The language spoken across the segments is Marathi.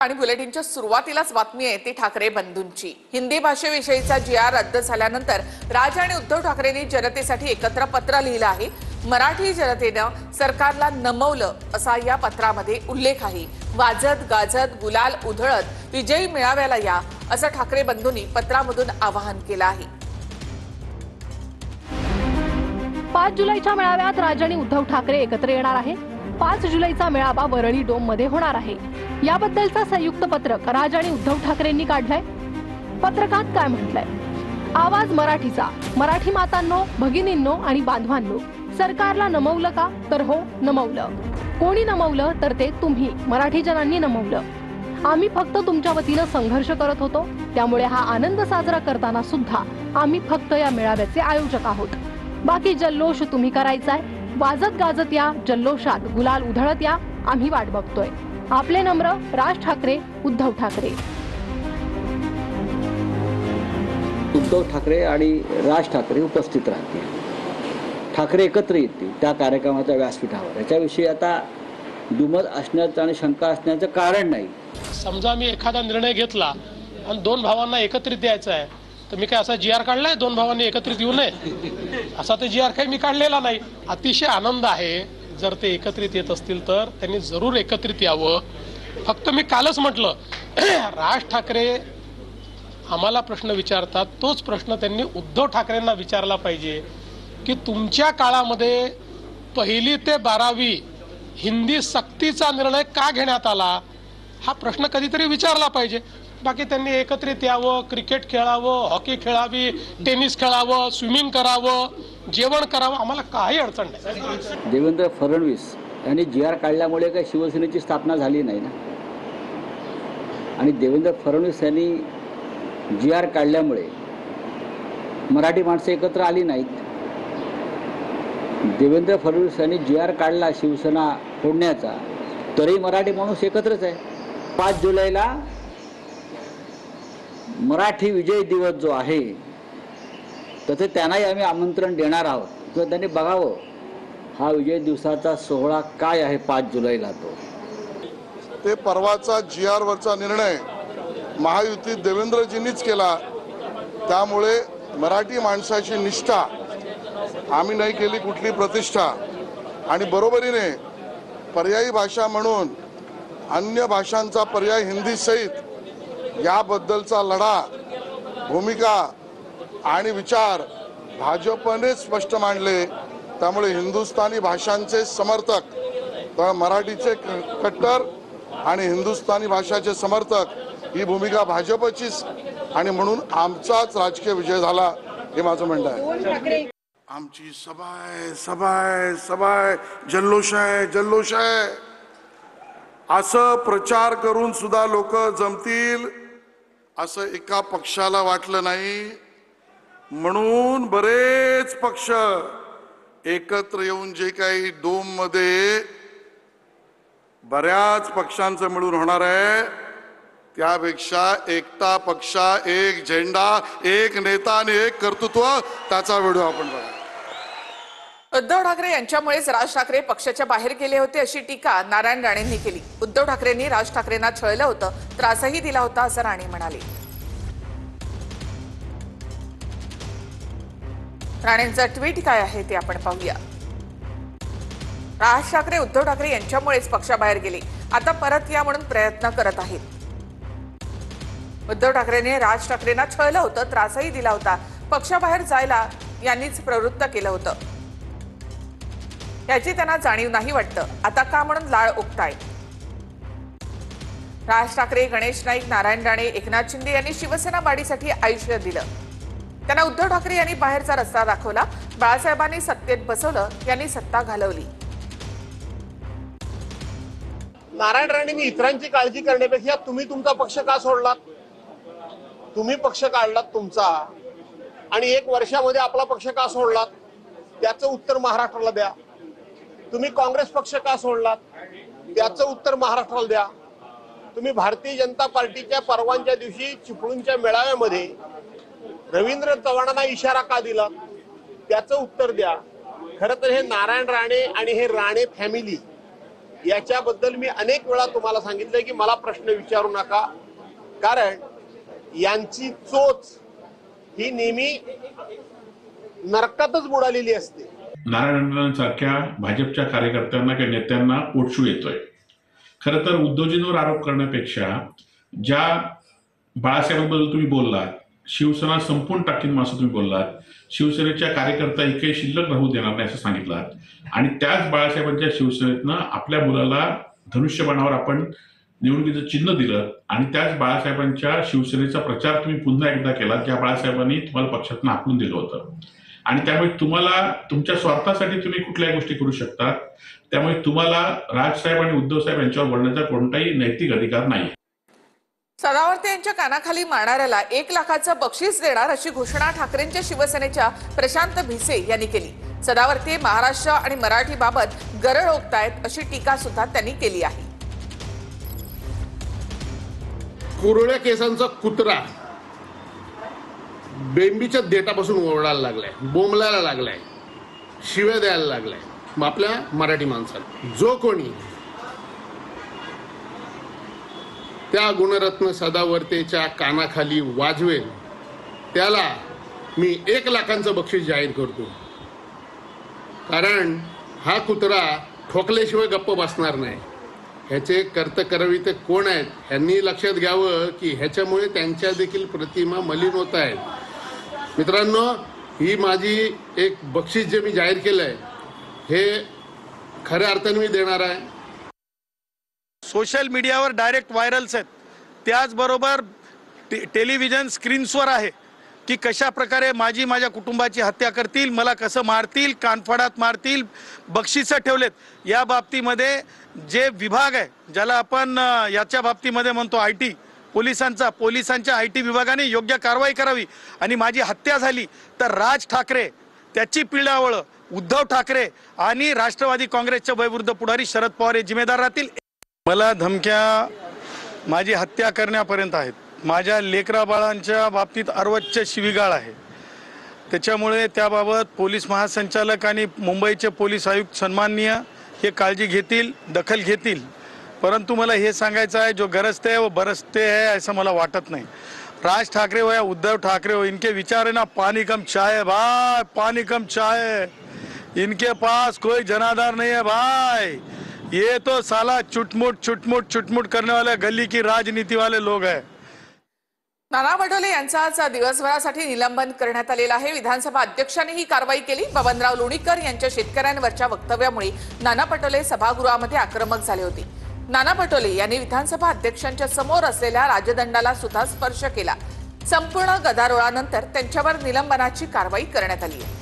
आणि बुलेटिनच्या सुरुवातीलाच बातमी आहे ती ठाकरे बंधूंची। हिंदी भाषेविषयीचा जी.आर रद्द झाल्यानंतर राज आणि उद्धव ठाकरेंनी जनतेसाठी एकत्र पत्र लिहिलं आहे। मराठी जनतेनं सरकारला नमवलं असा या पत्रामध्ये उल्लेख आहे। वाजत गाजत गुलाल उधळत विजयी मेळाव्याला या असं ठाकरे बंधूंनी पत्रामधून आवाहन केलं आहे। 5 जुलैच्या मेळाव्यात राज आणि उद्धव ठाकरे एकत्र येणार आहे। 5 जुलैचा मेळावा वरळी डोम मध्ये होणार आहे। याबद्दलचा संयुक्त पत्रक राज आणि उद्धव ठाकरेंनी काढलंय। पत्रकात काय म्हटलंय? आवाज मराठीचा। मराठी मातांनो, भगिनींनो आणि बांधवांनो, सरकारला नमवलं का? तर हो, नमवलं। कोणी नमवलं? तर ते तुम्ही मराठी जनांनी नमवलं। आम्ही फक्त तुमच्या वतीनं संघर्ष करत होतो, त्यामुळे हा आनंद साजरा करताना सुद्धा आम्ही फक्त या मेळाव्याचे आयोजक आहोत। बाकी जल्लोष तुम्ही करायचाय, वाजत गाजत या, जल्लोषात गुलाल उधळत या, आम्ही वाट बघतोय। आपले नम्र राज ठाकरे, उद्धव ठाकरे। उद्धव ठाकरे आणि राज ठाकरे उपस्थित राहतील। ठाकरे एकत्र येतील त्या कार्यक्रमाच्या व्यासपीठावर। याच्याविषयी आता दुमत असण्याचं आणि शंका असण्याचं कारण नाही। समजा मी एखादा निर्णय घेतला आणि दोन भावांना एकत्रित द्यायचा आहे, तर मी काय असा जी.आर काढलाय दोन भावांनी एकत्रित येऊ नये असा ते जी.आर काही मी काढलेला नाही। अतिशय आनंद आहे जर ते एकत्रित येत असतील तर त्यांनी जरूर एकत्रित यावं। फक्त मी कालच म्हटलं राज ठाकरे आम्हाला प्रश्न विचारतात, तोच प्रश्न त्यांनी उद्धव ठाकरेंना विचारला पाहिजे की तुमच्या काळामध्ये 1ली ते 12वी हिंदी सक्तीचा निर्णय का घेण्यात आला, हा प्रश्न कधीतरी विचारला पाहिजे। बाकी त्यांनी एकत्रित यावं, क्रिकेट खेळावं, हॉकी खेळावी, टेनिस खेळावं, स्विमिंग करावं, जेवण करावं, आम्हाला काही अडचण नाही। देवेंद्र फडणवीस यांनी जी.आर काढल्यामुळे काही शिवसेनेची स्थापना झाली नाही ना, आणि देवेंद्र फडणवीस यांनी जी.आर काढल्यामुळे मराठी माणसं एकत्र आली नाहीत। देवेंद्र फडणवीस यांनी जी.आर काढला शिवसेना फोडण्याचा, तरी मराठी माणूस एकत्रच आहे। 5 जुलैला मराठी विजय दिवस जो आहे तर त्यांनाही आम्ही आमंत्रण देणार आहोत, तर त्यांनी बघावं हा विजय दिवसाचा सोहळा काय आहे 5 जुलैला। ते परवाचा जी.आर वरचा निर्णय महायुतीत देवेंद्रजींनीच केला, त्यामुळे मराठी माणसाची निष्ठा आम्ही नाही केली, कुठली प्रतिष्ठा, आणि बरोबरीने पर्यायी भाषा म्हणून अन्य भाषांचा पर्याय हिंदी सहित याबद्दलचा लढा, भूमिका आणि विचार भाजपने स्पष्ट मांडले। त्यामुळे हिंदुस्थानी भाषांचे समर्थक, तर मराठीचे कट्टर आणि हिंदुस्थानी भाषाचे समर्थक, ही भूमिका भाजपचीच, आणि म्हणून आमचाच राजकीय विजय झाला, हे माझं म्हणणं आहे। आमची सभा आहे, सभा आहे, सभा आहे, जल्लोष आहे, जल्लोष आहे असं प्रचार करून सुद्धा लोक जमतील असं एका पक्षाला वाटलं नाही, म्हणून बरेच पक्ष एकत्र येऊन जे काही डोम मध्ये बऱ्याच पक्षांचं मिळून होणार आहे, त्यापेक्षा एकटा पक्षा, एक झेंडा, एक नेता आणि एक कर्तृत्व, त्याचा व्हिडिओ आपण बघा। उद्धव ठाकरे यांच्यामुळेच राज ठाकरे पक्षाच्या बाहेर गेले होते अशी टीका नारायण राणेंनी केली। उद्धव ठाकरेंनी राज ठाकरेंना छळलं होतं, त्रासही दिला होता असं राणे म्हणाले। राणेंचं ट्विट काय आहे ते आपण पाहूया। राज ठाकरे उद्धव ठाकरे यांच्यामुळेच पक्षाबाहेर गेले, आता परत या म्हणून प्रयत्न करत आहेत। उद्धव ठाकरेंनी राज ठाकरेंना छळलं होतं, त्रासही दिला होता, पक्षाबाहेर जायला यांनीच प्रवृत्त केलं होतं, याची त्यांना जाणीव नाही वाटतं, आता का म्हणून लाळ ओकताय। राज ठाकरे, गणेश नाईक, नारायण राणे, एकनाथ शिंदे यांनी शिवसेना वाढीसाठी आयुष्य दिलं, त्यांना उद्धव ठाकरे यांनी बाहेरचा रस्ता दाखवला, बाळासाहेबांनी सत्तेत बसवलं, यांनी सत्ता घालवली। नारायण राणेंनी इतरांची काळजी करण्यापेक्षा तुम्ही तुमचा पक्ष का सोडलात? तुम्ही पक्ष काढलात तुमचा आणि 1 वर्षामध्ये आपला पक्ष का सोडलात, त्याचं उत्तर महाराष्ट्राला द्या। तुम्ही काँग्रेस पक्ष का सोडलात, त्याचं उत्तर महाराष्ट्राला द्या। तुम्ही भारतीय जनता पार्टीच्या परवांच्या दिवशी चिपळूणच्या मेळाव्यामध्ये रवींद्र चव्हाणांना इशारा का दिला, त्याचं उत्तर द्या। खरं तर हे नारायण राणे आणि हे राणे फॅमिली याच्याबद्दल मी अनेक वेळा तुम्हाला सांगितलंय की मला प्रश्न विचारू नका, कारण यांची चोच ही नेहमी नरकातच बुडालेली असते. नारायण सारख्या भाजपच्या कार्यकर्त्यांना किंवा नेत्यांना पोटशू येतोय. खरं तर उद्धवजींवर आरोप करण्यापेक्षा ज्या बाळासाहेबांबद्दल तुम्ही बोललात, शिवसेना संपून टाकीन असं तुम्ही बोललात, शिवसेनेच्या कार्यकर्ता एकही शिल्लक राहू देणार नाही असं सांगितलात, आणि त्याच बाळासाहेबांच्या शिवसेनेतनं आपल्या मुलाला धनुष्यबाणावर आपण निवडणुकीचं चिन्ह दिलं आणि त्याच बाळासाहेबांच्या शिवसेनेचा प्रचार तुम्ही पुन्हा एकदा केला, ज्या बाळासाहेबांनी तुम्हाला पक्षातून हाकलून दिलं होतं. आणि त्यामुळे तुम्हाला तुमच्या स्वार्थासाठी तुम्ही कुठल्याही गोष्टी करू शकता. त्यामुळे तुम्हाला राजसाहेब आणि उद्धवसाहेब यांच्यावर बोलण्याचा कोणताही नैतिक अधिकार नाही. सदावर्ते यांच्या कानाखाली मारणाऱ्याला 1 लाखाचं बक्षीस देणार अशी घोषणा ठाकरेंच्या शिवसेनेच्या प्रशांत भिसे यांनी केली. सदावर्ते महाराष्ट्र आणि मराठीबाबत गरळ ओकतायत अशी टीका सुद्धा त्यांनी केली आहे. कुरळ्या केसांचा कुत्रा बेंबीच्या देठापासून ओरडायला लागलाय, बोंबलायला लागलाय, शिव्या द्यायला लागलाय आपल्या मराठी माणसाला. जो कोणी त्या गुणरत्न सदावर्तेच्या कानाखाली वाजवेल त्याला मी 1 लाखांचं बक्षीस जाहीर करतो. कारण हा कुत्रा ठोकल्याशिवाय गप्प बसणार नाही. ह्याचे कर्तकरविते कोण आहेत ह्यांनी लक्षात घ्यावं की ह्याच्यामुळे त्यांच्या देखील प्रतिमा मलिन होत आहेत. मित्रांनो, ही माझी एक बक्षीस जे मी जाहीर केलंय हे खऱ्या अर्थाने मी देणार आहे. सोशल मीडियावर डायरेक्ट व्हायरल्स आहेत, त्याचबरोबर टेलिव्हिजन स्क्रीन्सवर आहे की कशा प्रकारे माझ्या कुटुंबाची हत्या करतील, मला कसं मारतील, कानफडात मारतील, बक्षिसं ठेवलेत. या बाबतीमध्ये जे विभाग आहे ज्याला आपण याच्या बाबतीमध्ये म्हणतो IT, पोलिसांच्या IT विभागाने योग्य कारवाई करावी. आणि माझी हत्या झाली तर राज ठाकरे, त्याची पिढावळ उद्धव ठाकरे आणि राष्ट्रवादी काँग्रेसचे वयोवृद्ध पुढारी शरद पवार हे जिम्मेदार राहतील. मला धमक्या माझी हत्या करण्यापर्यंत आहेत. माझ्या लेकरा बाळांच्या बाबतीत अर्वच्च शिवीगाळ आहे. त्याच्यामुळे त्याबाबत पोलीस महासंचालक आणि मुंबईचे पोलीस आयुक्त सन्माननीय हे काळजी घेतील, दखल घेतील. परंतु मला हे सांगायचं आहे, जो गरजते है वो बरसते है ऐसा मला वाटत नाही. राज ठाकरे हो या उद्धव ठाकरे हो, इनके विचार है ना पानी कम चाय भाई, पानी कम चाय. इनके पास कोई जनाधार नहीं है भाई. ये तो साला चुटमुट करने वाले गली की राजनीति वाले लोग हैं. नाना पटोले यांचं आज दिवसभरासाठी निलंबन करण्यात आलेलं आहे. विधानसभा अध्यक्षांनी ही कारवाई केली. बबनराव लोणीकर यांच्या शेतकऱ्यांवरच्या वक्तव्यामुळे नाना पटोले सभागृहामध्ये आक्रमक झाले होते. नाना पटोले यांनी विधानसभा अध्यक्षांच्या समोर असलेल्या राजदंडाला सुद्धा स्पर्श केला. संपूर्ण गदारोळानंतर त्यांच्यावर निलंबनाची कारवाई करण्यात आली आहे.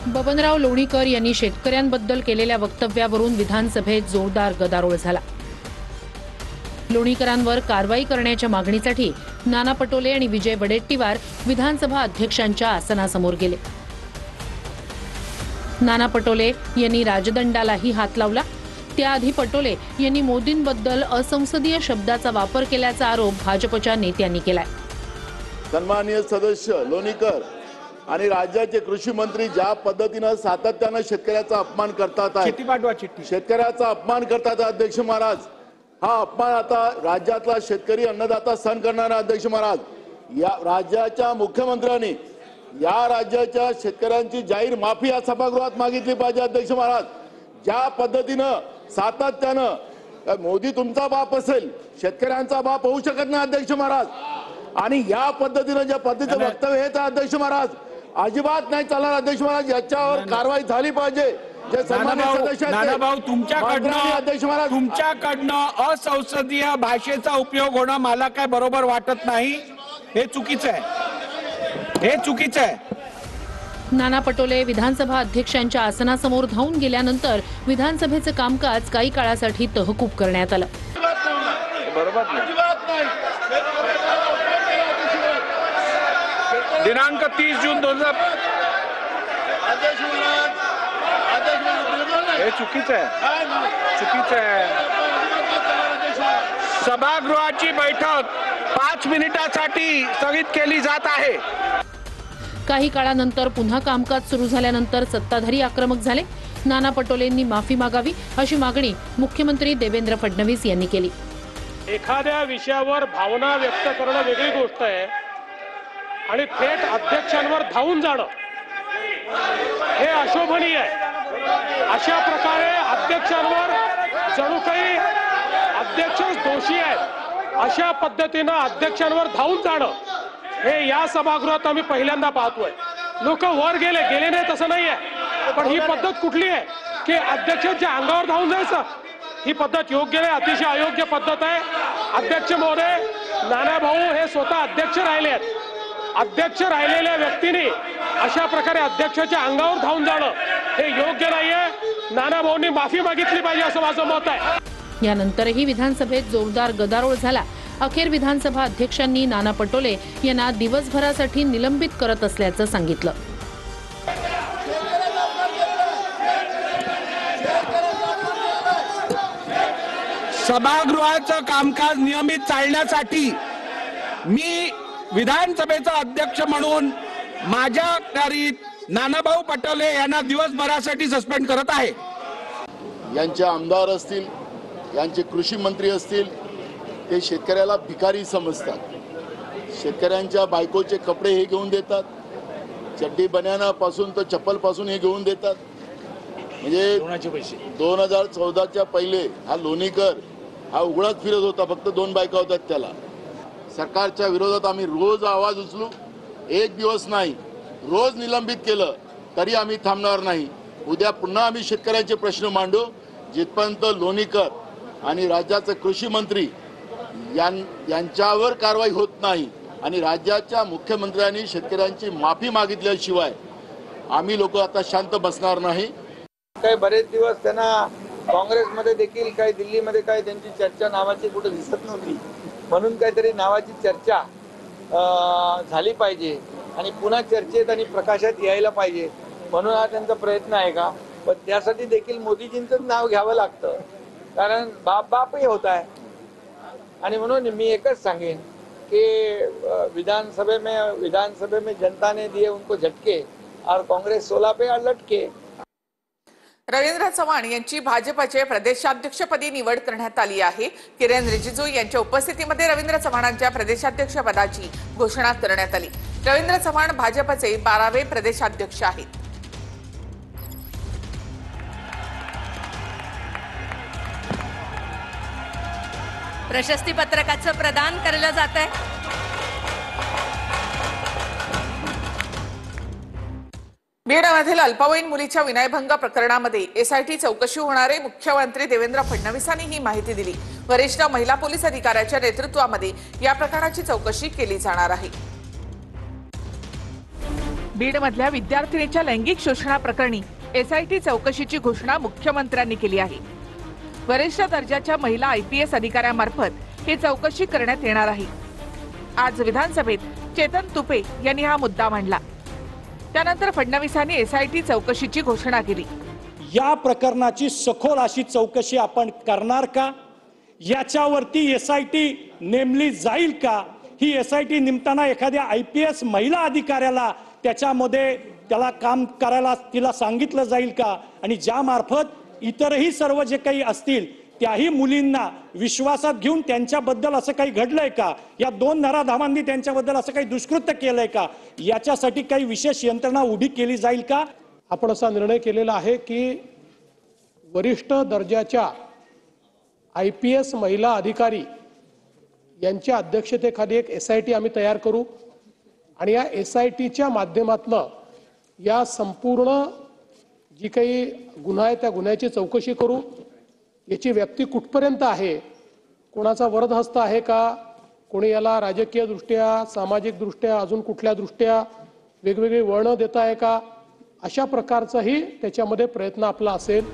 बबनराव लोणीकर यांनी शेतकऱ्यांबद्दल केलेल्या वक्तव्यावरून विधानसभेत जोरदार गदारोळ झाला. लोणीकरांवर कारवाई करण्याच्या मागणीसाठी नाना पटोले आणि विजय वडेट्टीवार विधानसभा अध्यक्षांच्या आसनासमोर गेले. नाना पटोले यांनी राजदंडालाही हात लावला. त्याआधी पटोले यांनी मोदींबद्दल असंसदीय शब्दाचा वापर केल्याचा आरोप भाजपच्या नेत्यांनी केलाय. सन्माननीय सदस्य लोणीकर आणि राज्याचे कृषी मंत्री ज्या पद्धतीनं सातत्यानं शेतकऱ्याचा अपमान करतात, शेतकऱ्याचा अपमान करतात अध्यक्ष महाराज, हा अपमान आता राज्यातला शेतकरी अन्नदाता सहन करणारा अध्यक्ष महाराज. या राज्याच्या मुख्यमंत्र्यांनी या राज्याच्या शेतकऱ्यांची जाहीर माफी या सभागृहात मागितली पाहिजे अध्यक्ष महाराज. ज्या पद्धतीनं सातत्यानं मोदी तुमचा बाप असेल, शेतकऱ्यांचा बाप होऊ शकत नाही अध्यक्ष महाराज. आणि या पद्धतीनं ज्या पद्धतीचं वक्तव्य हे अध्यक्ष महाराज अजिबात नाही चालणार अध्यक्ष महाराज. याच्यावर कारवाई झाली पाहिजे. नानाभाऊ, तुमच्याकडनं असंसदीय भाषेचा उपयोग होणं मला काय बरोबर वाटत नाही. हे चुकीचं आहे, हे चुकीचं आहे. नाना पटोले विधानसभा अध्यक्षांच्या आसनासमोर धावून गेल्यानंतर विधानसभेचं कामकाज काही काळासाठी तहकूब करण्यात आलं. दिनांक 30 जून 2000 हे चुकीचं आहे, चुकीचं आहे. सभागृहाची बैठक 5 मिनिटासाठी स्थगित केली जात आहे. काही काळानंतर पुन्हा कामकाज सुरू झाल्यानंतर सत्ताधारी आक्रमक झाले. नाना पटोलेंनी माफी मागावी अशी मागणी मुख्यमंत्री देवेंद्र फडणवीस यांनी केली। एखाद्या विषयावर भावना व्यक्त करणं वेगळी गोष्ट आहे आणि थेट अध्यक्षांवर धावून जाणं हे अशोभनीय आहे। अशा प्रकारे अध्यक्षांवर जणू काही अध्यक्षच दोषी आहेत अशा पद्धतीनं अध्यक्षांवर धावून जाणं हे या सभागृहात आम्ही पहिल्यांदा पाहतोय। लोक वर गेले नाही तसं नाहीये, पण ही पद्धत कुठली आहे की अध्यक्षांच्या अंगावर धावून जायचं? ही पद्धत योग्य नाही, अतिशय अयोग्य पद्धत आहे। अध्यक्ष महोदय, नाना भाऊ हे स्वतः अध्यक्ष राहिले आहेत। अध्यक्ष राहिलेल्या व्यक्तीने अशा प्रकारे अध्यक्षाच्या अंगावर धावून जाणं हे योग्य नाहीये। नाना भाऊंनी माफी मागितली पाहिजे असं माझं मत आहे। यानंतरही विधानसभेत जोरदार गदारोळ झाला। अखेर विधानसभा अध्यक्षांनी नाना पटोले यांना दिवसभरासाठी निलंबित करत असल्याचं सांगितलं। सभागृहाचं कामकाज नियमित चालण्यासाठी मी विधानसभेचा अध्यक्ष म्हणून माझ्या अखत्यारीत नानाभाऊ पटोले यांना दिवसभरासाठी सस्पेंड करत आहे। यांचे आमदार असतील, यांचे कृषी मंत्री असतील, ते शेतकऱ्याला भिकारी समजतात। शेतकऱ्यांच्या बायकोचे कपडे हे घेऊन देतात, चड्डी बन्यानापासून तर चप्पलपासून हे घेऊन देतात। म्हणजे 2014च्या पहिले हा लोणीकर हा उघडाच फिरत होता, फक्त 2 बायका होत्या त्याला। सरकारच्या विरोधात आम्ही रोज आवाज उचलू, एक दिवस नाही, रोज निलंबित केलं तरी आम्ही थांबणार नाही। उद्या पुन्हा आम्ही शेतकऱ्यांचे प्रश्न मांडू जिथपर्यंत लोणीकर आणि राज्याचे कृषी मंत्री यांच्यावर कारवाई होत नाही आणि राज्याच्या मुख्यमंत्र्यांनी शेतकऱ्यांची माफी मागितल्याशिवाय आम्ही लोक आता शांत बसणार नाही। काही बरेच दिवस त्यांना काँग्रेसमध्ये देखील काही दिल्लीमध्ये काही त्यांची चर्चा नावाची कुठे दिसत नव्हती, म्हणून काहीतरी नावाची चर्चा झाली पाहिजे आणि पुन्हा चर्चेत आणि प्रकाशात यायला पाहिजे, म्हणून हा त्यांचा प्रयत्न आहे का? पण त्यासाठी देखील मोदीजींचंच नाव घ्यावं लागतं, कारण बापही होत आहे। आणि म्हणून मी एकच सांगेन कि विधानसभे में जनता ने दिए उनको झटके और कांग्रेस 16 पे लटके। रवींद्र चव्हाण यांची भाजपचे प्रदेशाध्यक्षपदी निवड करण्यात आली आहे। किरेन रिजिजू यांच्या उपस्थितीमध्ये रवींद्र चव्हाणांच्या प्रदेशाध्यक्षपदाची घोषणा करण्यात आली। रवींद्र चव्हाण भाजपचे 12वे प्रदेशाध्यक्ष आहेत। प्रशस्ती पत्रकाचं प्रदान केलं जात आहे। बीडमधील अल्पवयीन मुलीच्या विनयभंग प्रकरणामध्ये एसआयटी चौकशी होणार आहे। मुख्यमंत्री देवेंद्र फडणवीसांनी ही माहिती दिली। वरिष्ठ महिला पोलीस अधिकाऱ्याच्या नेतृत्वामध्ये या प्रकरणाची चौकशी केली जाणार आहे। बीडमधल्या विद्यार्थिनीच्या लैंगिक शोषणाप्रकरणी एसआयटी चौकशीची घोषणा मुख्यमंत्र्यांनी केली आहे। वरिष्ठ दर्जाच्या महिला आयपीएस अधिकाऱ्यामार्फत ही चौकशी करण्यात येणार आहे। आज विधानसभेत चेतन तुपे यांनी हा मुद्दा मांडला, त्यानंतर फडणवीसांनी एसआयटी चौकशीची घोषणा केली। या प्रकरणाची सखोल अशी चौकशी आपण करणार का? याच्यावरती एसआयटी नेमली जाईल का? ही एसआयटी नेमताना एखाद्या आयपीएस महिला अधिकाऱ्याला त्याच्यामध्ये त्याला काम करायला तिला सांगितलं जाईल का? आणि ज्या मार्फत इतरही सर्व जे काही असतील त्याही मुलींना विश्वासात घेऊन त्यांच्याबद्दल असं काही घडलंय का? या 2 नराधामांनी त्यांच्याबद्दल असं काही दुष्कृत्य केलंय का? याच्यासाठी काही विशेष यंत्रणा उभी केली जाईल का? आपण असा निर्णय केलेला आहे की वरिष्ठ दर्जाच्या आयपीएस महिला अधिकारी यांच्या अध्यक्षतेखाली एक एसआयटी आम्ही तयार करू आणि या एसआयटीच्या माध्यमातून या संपूर्ण जी काही गुन्हा आहे त्या गुन्ह्याची चौकशी करू। याची व्याप्ती कुठपर्यंत आहे, कोणाचा वरदहस्त आहे का, कोणी याला राजकीय दृष्ट्या, सामाजिक दृष्ट्या, अजून कुठल्या दृष्ट्या वेगवेगळी वळणं देत आहे का, अशा प्रकारचाही त्याच्यामध्ये प्रयत्न आपला असेल।